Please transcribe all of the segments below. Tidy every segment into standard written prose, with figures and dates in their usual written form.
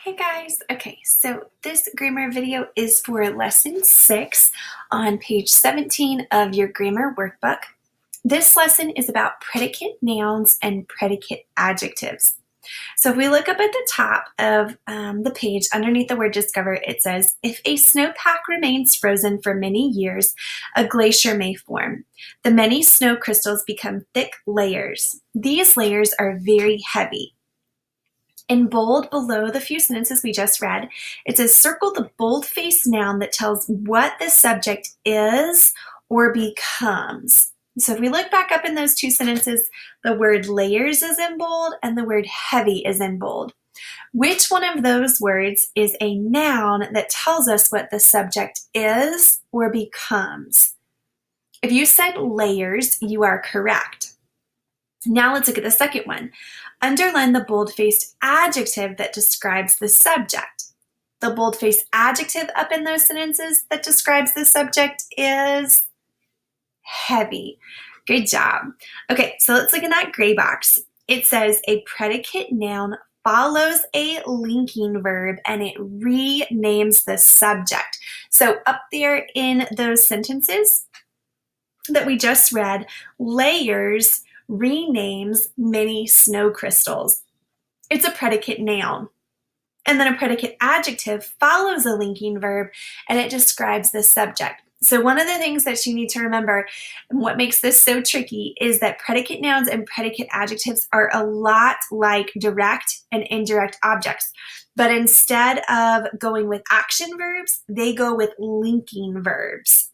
Hey guys, okay, so this grammar video is for lesson 6 on page 17 of your grammar workbook. This lesson is about predicate nouns and predicate adjectives. So if we look up at the top of the page underneath the word discover, it says, if a snowpack remains frozen for many years, a glacier may form. The many snow crystals become thick layers. These layers are very heavy. In bold below the few sentences we just read, it says circle the bold-faced noun that tells what the subject is or becomes. So if we look back up in those two sentences, the word layers is in bold and the word heavy is in bold. Which one of those words is a noun that tells us what the subject is or becomes? If you said layers, you are correct. Now let's look at the second one. Underline the bold-faced adjective that describes the subject. The bold-faced adjective up in those sentences that describes the subject is heavy. Good job. Okay, so let's look in that gray box. It says a predicate noun follows a linking verb and it renames the subject. So up there in those sentences that we just read, layers renames many snow crystals. It's a predicate noun. And then a predicate adjective follows a linking verb and it describes the subject. So one of the things that you need to remember, and what makes this so tricky, is that predicate nouns and predicate adjectives are a lot like direct and indirect objects. But instead of going with action verbs, they go with linking verbs.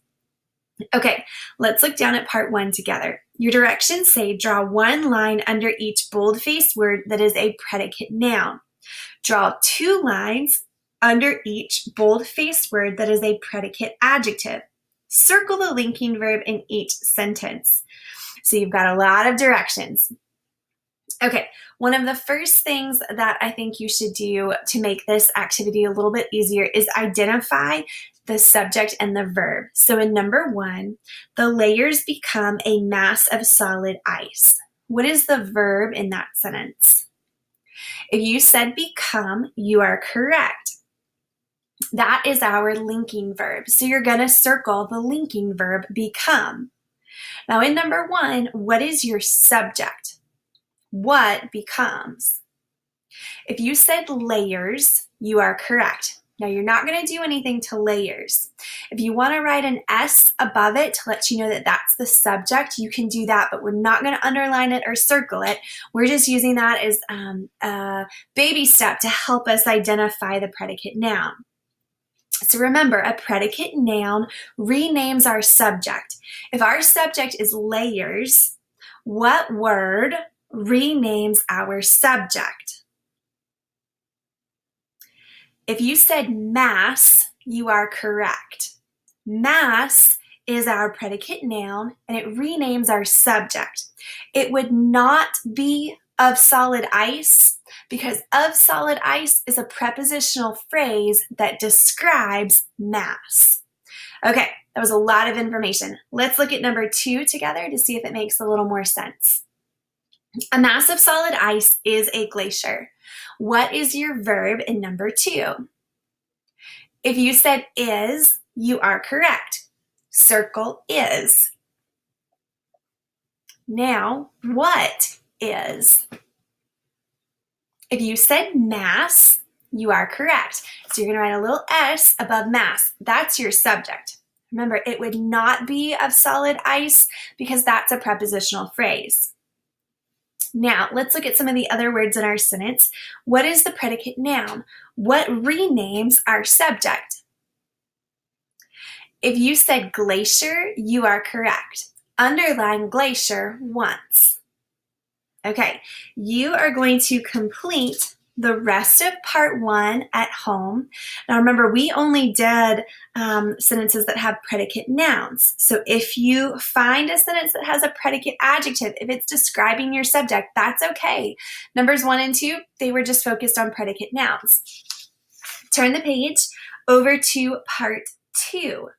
Okay, let's look down at part 1 together. Your directions say draw one line under each bold-faced word that is a predicate noun. Draw 2 lines under each bold-faced word that is a predicate adjective. Circle the linking verb in each sentence. So you've got a lot of directions. Okay, one of the first things that I think you should do to make this activity a little bit easier is identify the subject and the verb. So in number 1, the layers become a mass of solid ice. What is the verb in that sentence? If you said become, you are correct. That is our linking verb. So you're going to circle the linking verb become. Now in number 1, what is your subject? What becomes? If you said layers, you are correct. Now you're not going to do anything to layers. If you want to write an S above it to let you know that that's the subject, you can do that, but we're not going to underline it or circle it. We're just using that as a baby step to help us identify the predicate noun. So remember, a predicate noun renames our subject. If our subject is layers, what word renames our subject? If you said mass, you are correct. Mass is our predicate noun and it renames our subject. It would not be of solid ice because of solid ice is a prepositional phrase that describes mass. Okay, that was a lot of information. Let's look at number 2 together to see if it makes a little more sense. A mass of solid ice is a glacier. What is your verb in number 2? If you said is, you are correct. Circle is. Now, what is? If you said mass, you are correct. So you're going to write a little S above mass. That's your subject. Remember, it would not be of solid ice because that's a prepositional phrase. Now, let's look at some of the other words in our sentence. What is the predicate noun? What renames our subject? If you said glacier, you are correct. Underline glacier once. Okay, you are going to complete the rest of part 1 at home. Now remember, we only did sentences that have predicate nouns. So if you find a sentence that has a predicate adjective, if it's describing your subject, that's okay. Numbers 1 and 2, they were just focused on predicate nouns. Turn the page over to part 2.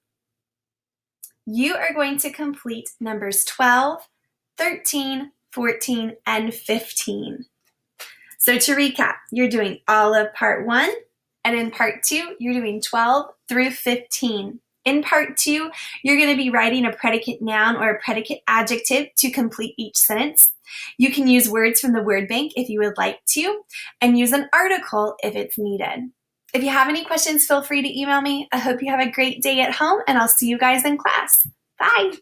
You are going to complete numbers 12, 13, 14, and 15. So to recap, you're doing all of part 1, and in part 2, you're doing 12 through 15. In part 2, you're going to be writing a predicate noun or a predicate adjective to complete each sentence. You can use words from the word bank if you would like to, and use an article if it's needed. If you have any questions, feel free to email me. I hope you have a great day at home, and I'll see you guys in class. Bye.